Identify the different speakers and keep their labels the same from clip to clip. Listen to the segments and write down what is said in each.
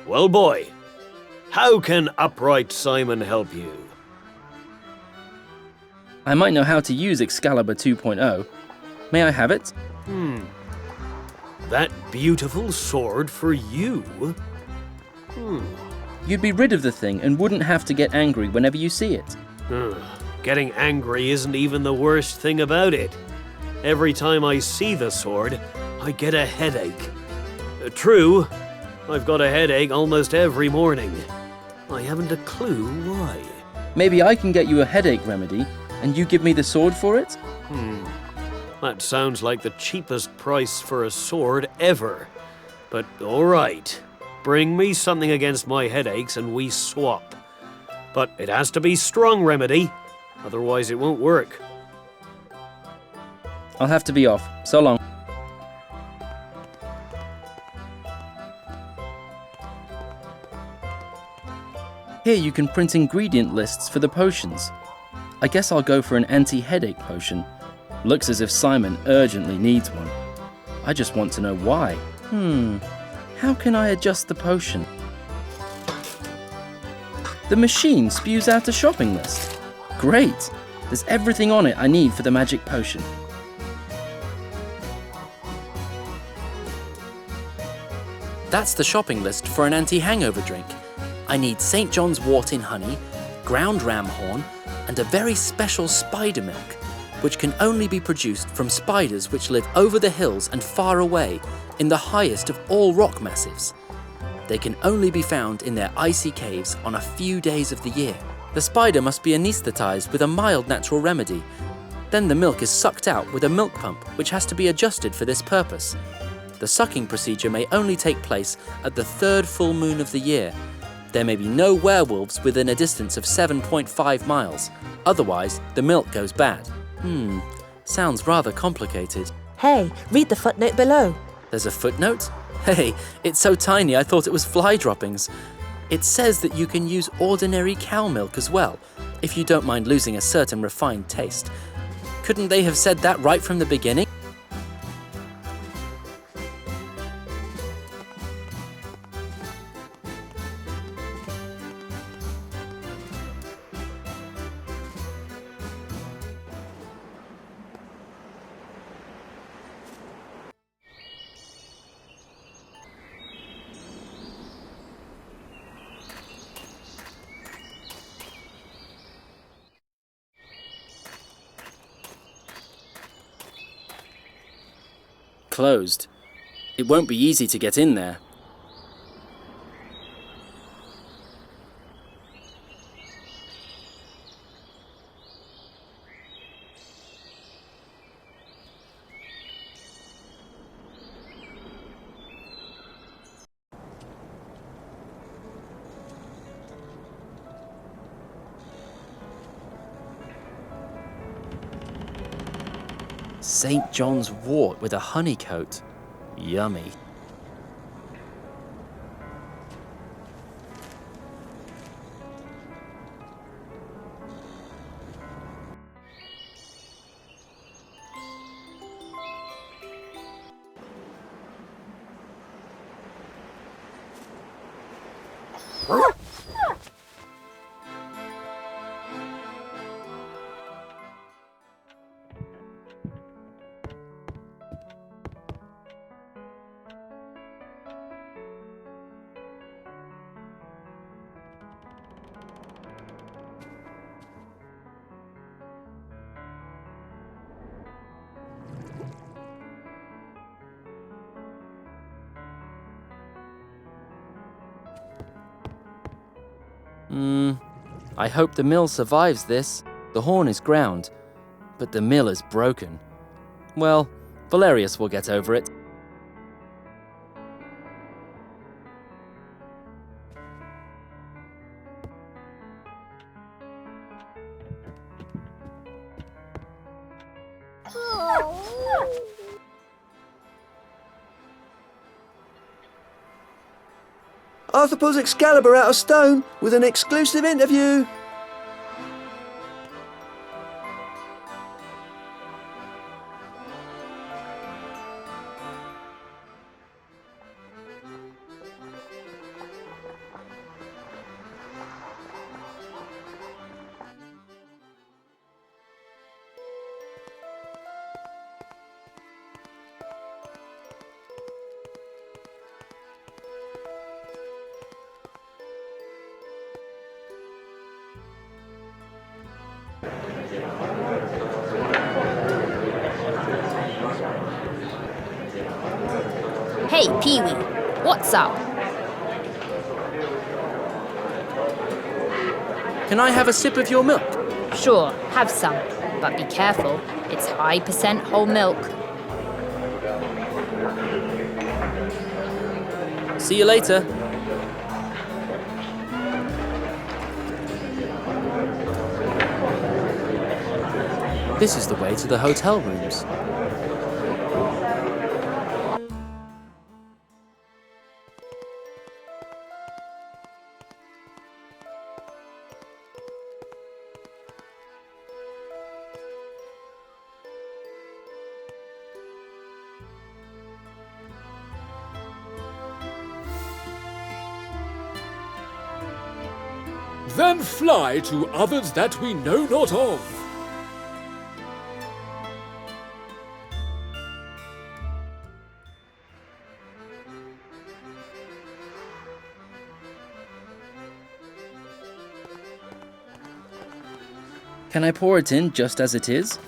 Speaker 1: Well, boy, how can Upright Simon help you?
Speaker 2: I might know how to use Excalibur 2.0. May I have it?
Speaker 1: That beautiful sword for you?
Speaker 2: You'd be rid of the thing and wouldn't have to get angry whenever you see it.
Speaker 1: Getting angry isn't even the worst thing about it. Every time I see the sword, I get a headache. True, I've got a headache almost every morning. I haven't a clue why.
Speaker 2: Maybe I can get you a headache remedy, and you give me the sword for it?
Speaker 1: That sounds like the cheapest price for a sword ever. But all right, bring me something against my headaches and we swap. But it has to be strong remedy, otherwise it won't work.
Speaker 2: I'll have to be off. So long. Here you can print ingredient lists for the potions. I guess I'll go for an anti-headache potion. Looks as if Simon urgently needs one. I just want to know why. How can I adjust the potion? The machine spews out a shopping list. Great! There's everything on it I need for the magic potion. That's the shopping list for an anti-hangover drink. I need St. John's wort in honey, ground ram horn, and a very special spider milk, which can only be produced from spiders which live over the hills and far away in the highest of all rock massives. They can only be found in their icy caves on a few days of the year. The spider must be anaesthetized with a mild natural remedy. Then the milk is sucked out with a milk pump, which has to be adjusted for this purpose. The sucking procedure may only take place at the third full moon of the year. There may be no werewolves within a distance of 7.5 miles. Otherwise, the milk goes bad. Sounds rather complicated.
Speaker 3: Hey, read the footnote below.
Speaker 2: There's a footnote? Hey, it's so tiny I thought it was fly droppings. It says that you can use ordinary cow milk as well, if you don't mind losing a certain refined taste. Couldn't they have said that right from the beginning? Closed. It won't be easy to get in there. St. John's wort with a honeycoat. Yummy. I hope the mill survives this. The horn is ground, but the mill is broken. Well, Valerius will get over it.
Speaker 4: Arthur pulls Excalibur out of stone with an exclusive interview.
Speaker 5: Hey, Pee-wee, what's up?
Speaker 2: Can I have a sip of your milk?
Speaker 5: Sure, have some, but be careful. It's high percent whole milk.
Speaker 2: See you later. This is the way to the hotel rooms.
Speaker 6: Then fly to others that we know not of.
Speaker 2: Can I pour it in just as it is?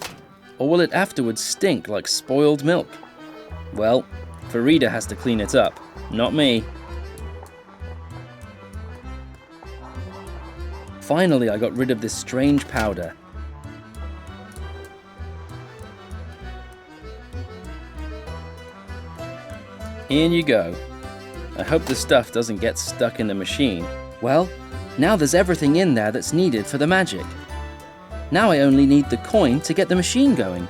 Speaker 2: Or will it afterwards stink like spoiled milk? Well, Farida has to clean it up, not me. Finally, I got rid of this strange powder. In you go. I hope the stuff doesn't get stuck in the machine. Well, now there's everything in there that's needed for the magic. Now I only need the coin to get the machine going.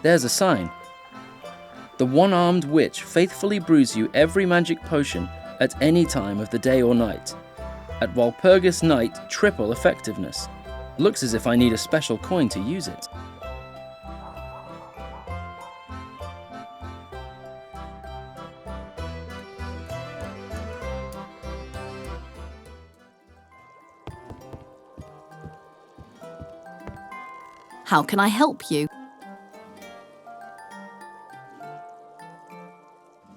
Speaker 2: There's a sign. The one-armed witch faithfully brews you every magic potion at any time of the day or night. At Walpurgis night, triple effectiveness. Looks as if I need a special coin to use it.
Speaker 7: How can I help you?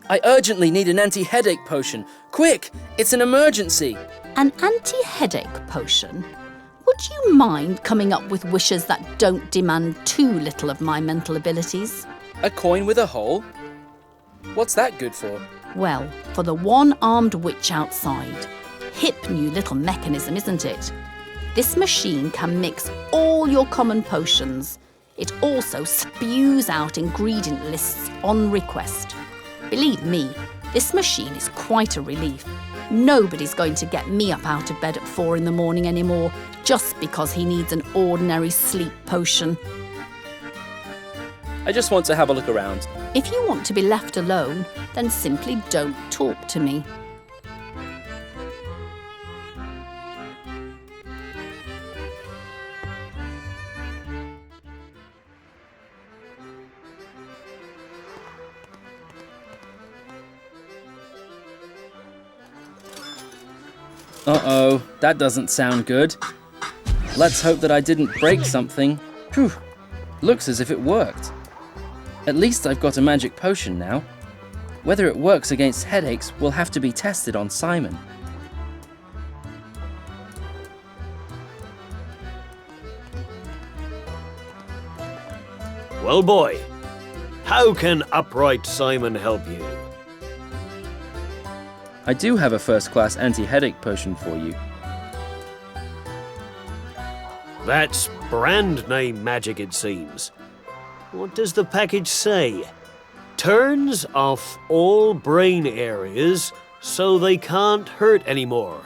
Speaker 2: I urgently need an anti-headache potion. Quick! It's an emergency!
Speaker 7: An anti-headache potion? Would you mind coming up with wishes that don't demand too little of my mental abilities?
Speaker 2: A coin with a hole? What's that good for?
Speaker 7: Well, for the one-armed witch outside. Hip new little mechanism, isn't it? This machine can mix all your common potions. It also spews out ingredient lists on request. Believe me, this machine is quite a relief. Nobody's going to get me up out of bed at 4 in the morning anymore just because he needs an ordinary sleep potion.
Speaker 2: I just want to have a look around.
Speaker 7: If you want to be left alone, then simply don't talk to me.
Speaker 2: Uh-oh, that doesn't sound good. Let's hope that I didn't break something. Phew, looks as if it worked. At least I've got a magic potion now. Whether it works against headaches will have to be tested on Simon.
Speaker 1: Well, boy, how can upright Simon help you?
Speaker 2: I do have a first-class anti-headache potion for you.
Speaker 1: That's brand name magic, it seems. What does the package say? Turns off all brain areas so they can't hurt anymore.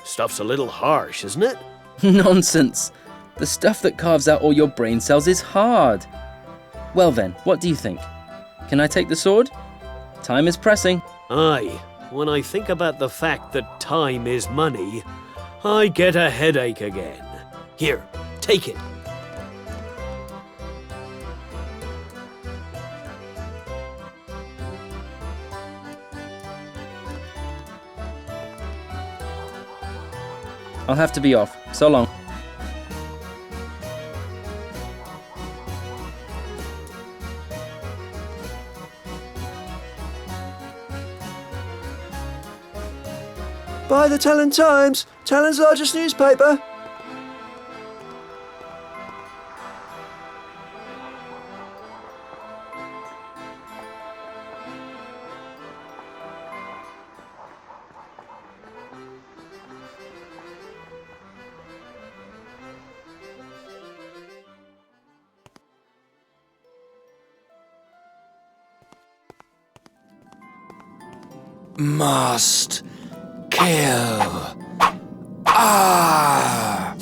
Speaker 1: Stuff's a little harsh, isn't it?
Speaker 2: Nonsense! The stuff that carves out all your brain cells is hard. Well then, what do you think? Can I take the sword? Time is pressing.
Speaker 1: Aye, when I think about the fact that time is money, I get a headache again. Here, take it.
Speaker 2: I'll have to be off. So long.
Speaker 4: Buy the Talon Times, Talon's largest newspaper.
Speaker 8: Must kill. Ah!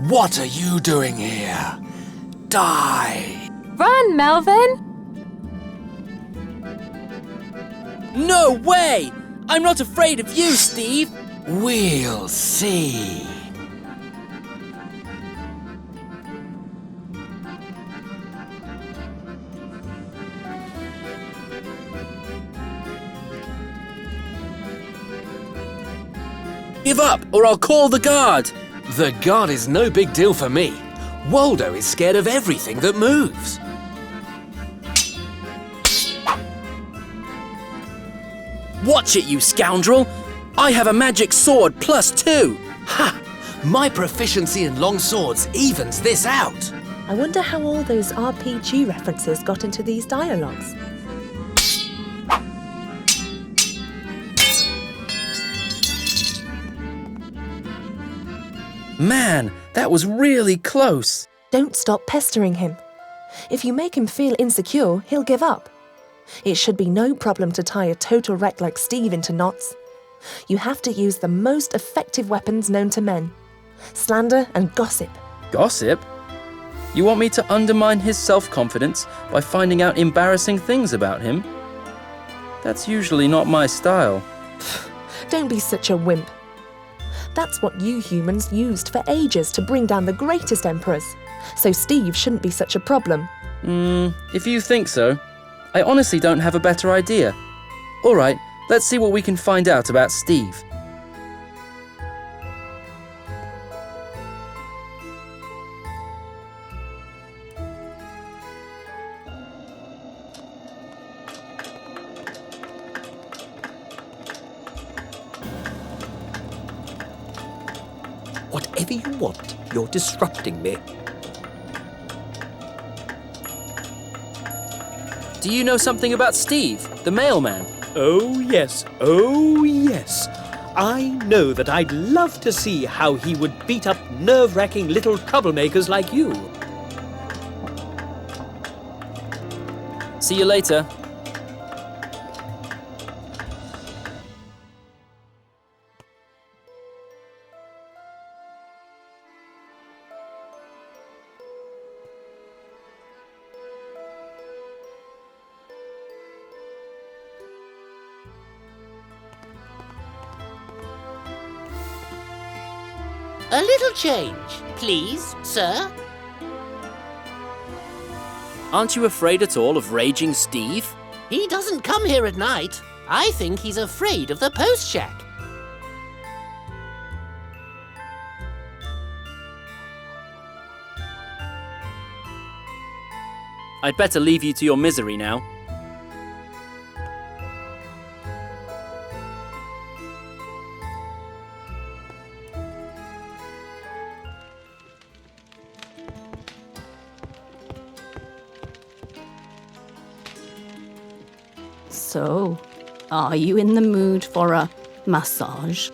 Speaker 8: What are you doing here? Die!
Speaker 5: Run, Melvin!
Speaker 2: No way! I'm not afraid of you, Steve!
Speaker 8: We'll see.
Speaker 2: Give up, or I'll call the guard!
Speaker 8: The guard is no big deal for me. Waldo is scared of everything that moves.
Speaker 2: Watch it, you scoundrel! I have a magic sword +2!
Speaker 8: Ha! My proficiency in long swords evens this out.
Speaker 3: I wonder how all those RPG references got into these dialogues.
Speaker 2: Man, that was really close.
Speaker 3: Don't stop pestering him. If you make him feel insecure, he'll give up. It should be no problem to tie a total wreck like Steve into knots. You have to use the most effective weapons known to men: slander and gossip.
Speaker 2: Gossip? You want me to undermine his self-confidence by finding out embarrassing things about him? That's usually not my style.
Speaker 3: Don't be such a wimp. That's what you humans used for ages to bring down the greatest emperors. So Steve shouldn't be such a problem.
Speaker 2: If you think so. I honestly don't have a better idea. All right, let's see what we can find out about Steve.
Speaker 1: Whatever you want, you're disrupting me.
Speaker 2: Do you know something about Steve, the mailman?
Speaker 1: Oh yes, oh yes. I know that I'd love to see how he would beat up nerve-wracking little troublemakers like you.
Speaker 2: See you later.
Speaker 9: A little change, please, sir.
Speaker 2: Aren't you afraid at all of Raging Steve?
Speaker 9: He doesn't come here at night. I think he's afraid of the post shack.
Speaker 2: I'd better leave you to your misery now.
Speaker 7: So, are you in the mood for a massage?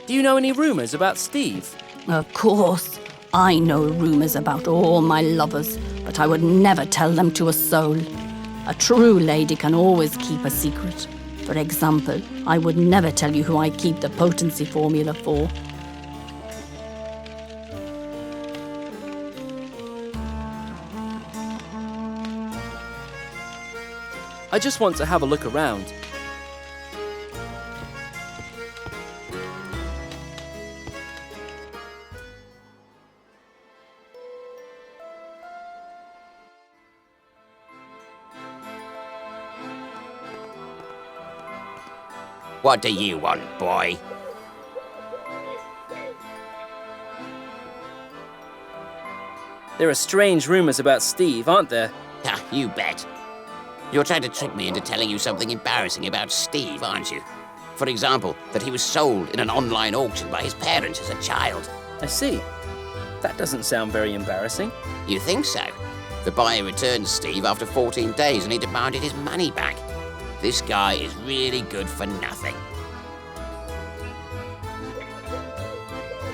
Speaker 2: Do you know any rumours about Steve?
Speaker 7: Of course. I know rumours about all my lovers, but I would never tell them to a soul. A true lady can always keep a secret. For example, I would never tell you who I keep the potency formula for.
Speaker 2: I just want to have a look around.
Speaker 9: What do you want, boy?
Speaker 2: There are strange rumours about Steve, aren't there?
Speaker 9: Ah, you bet.
Speaker 10: You're trying to trick me into telling you something embarrassing about Steve, aren't you? For example, that he was sold in an online auction by his parents as a child.
Speaker 2: I see. That doesn't sound very embarrassing.
Speaker 10: You think so? The buyer returned Steve after 14 days and he demanded his money back. This guy is really good for nothing.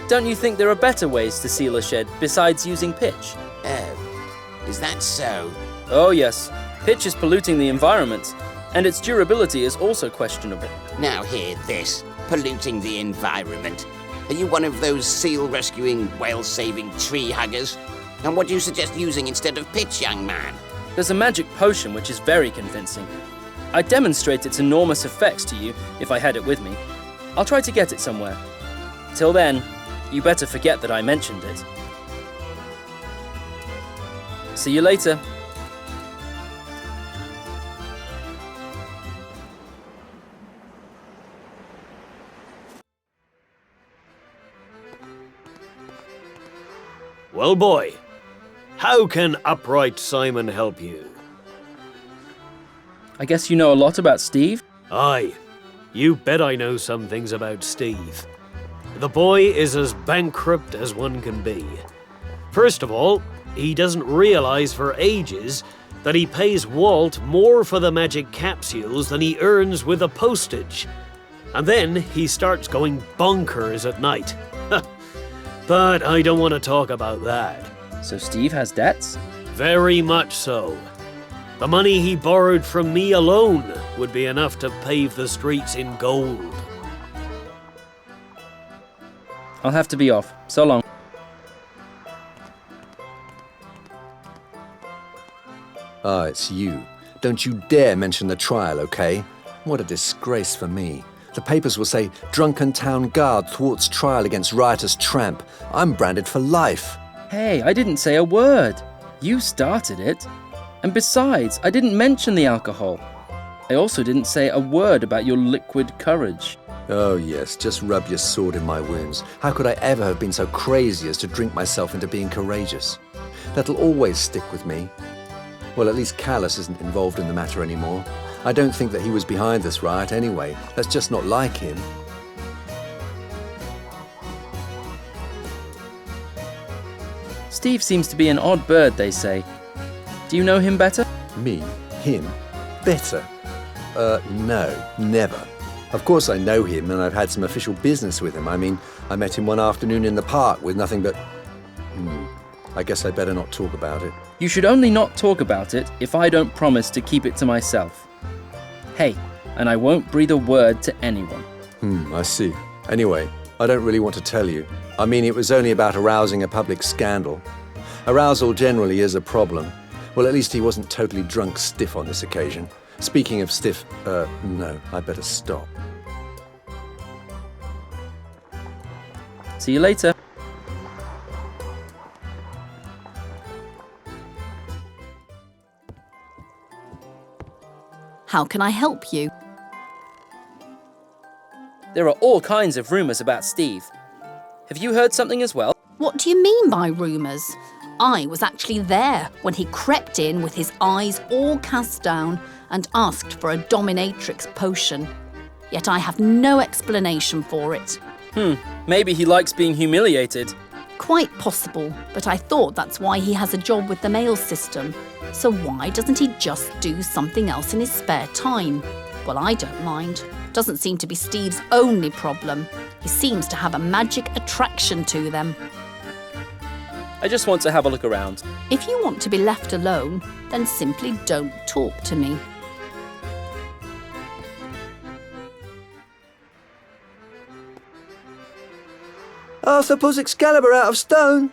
Speaker 2: Don't you think there are better ways to seal a shed besides using pitch?
Speaker 10: Oh, is that so?
Speaker 2: Oh yes, pitch is polluting the environment, and its durability is also questionable.
Speaker 10: Now hear this, polluting the environment. Are you one of those seal-rescuing, whale-saving tree huggers? And what do you suggest using instead of pitch, young man?
Speaker 2: There's a magic potion which is very convincing. I'd demonstrate its enormous effects to you if I had it with me. I'll try to get it somewhere. Till then, you better forget that I mentioned it. See you later.
Speaker 1: Well, boy, how can Upright Simon help you?
Speaker 2: I guess you know a lot about Steve?
Speaker 1: Aye, you bet I know some things about Steve. The boy is as bankrupt as one can be. First of all, he doesn't realize for ages that he pays Walt more for the magic capsules than he earns with the postage. And then he starts going bonkers at night. But I don't want to talk about that.
Speaker 2: So Steve has debts?
Speaker 1: Very much so. The money he borrowed from me alone would be enough to pave the streets in gold.
Speaker 2: I'll have to be off. So long.
Speaker 4: Ah, it's you. Don't you dare mention the trial, okay? What a disgrace for me. The papers will say, drunken town guard thwarts trial against riotous tramp. I'm branded for life.
Speaker 2: Hey, I didn't say a word. You started it. And besides, I didn't mention the alcohol. I also didn't say a word about your liquid courage.
Speaker 4: Oh yes, just rub your sword in my wounds. How could I ever have been so crazy as to drink myself into being courageous? That'll always stick with me. Well, at least Callus isn't involved in the matter anymore. I don't think that he was behind this riot anyway. That's just not like him.
Speaker 2: Steve seems to be an odd bird, they say. Do you know him better?
Speaker 4: Me? Him? Better? No, never. Of course I know him and I've had some official business with him. I mean, I met him one afternoon in the park with nothing but... I guess I'd better not talk about it.
Speaker 2: You should only not talk about it if I don't promise to keep it to myself. Hey, and I won't breathe a word to anyone.
Speaker 4: I see. Anyway, I don't really want to tell you. I mean, it was only about arousing a public scandal. Arousal generally is a problem. Well, at least he wasn't totally drunk stiff on this occasion. Speaking of stiff, no, I better stop.
Speaker 2: See you later.
Speaker 7: How can I help you?
Speaker 2: There are all kinds of rumours about Steve. Have you heard something as well?
Speaker 7: What do you mean by rumours? I was actually there when he crept in with his eyes all cast down and asked for a dominatrix potion. Yet I have no explanation for it.
Speaker 2: Maybe he likes being humiliated.
Speaker 7: Quite possible, but I thought that's why he has a job with the mail system. So why doesn't he just do something else in his spare time? Well, I don't mind. Doesn't seem to be Steve's only problem. He seems to have a magic attraction to them.
Speaker 2: I just want to have a look around.
Speaker 7: If you want to be left alone, then simply don't talk to me.
Speaker 4: Arthur pulls Excalibur out of stone.